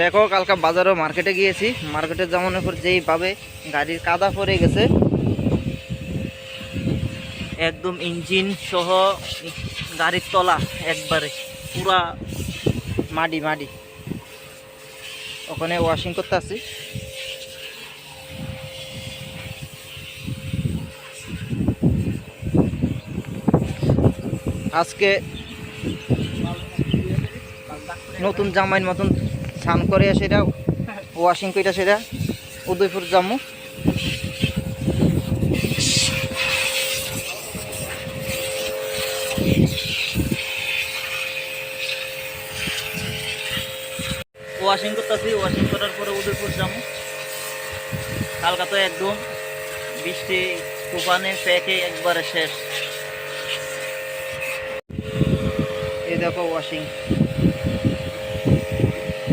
দেখো কালকে বাজারও মার্কেটে গিয়েছি, মার্কেটে যাওয়ানোর পর যেইভাবে গাড়ির কাদা পড়ে গেছে, একদম ইঞ্জিন সহ গাড়ির তলা একবারে পুরা মাটি মাটি। ওখানে ওয়াশিং করতে আসি। আজকে নতুন জামাইয়ের মতন স্নান করে সেটা ওয়াশিং কইটা সেটা উদয়পুর যাবো। ওয়াশিং করতেছি, ওয়াশিং করার পরে উদয়পুর যাবো। কালকা তো একদম বৃষ্টি তুফানে প্যাকে একবারে শেষ। এই দেখো ওয়াশিং।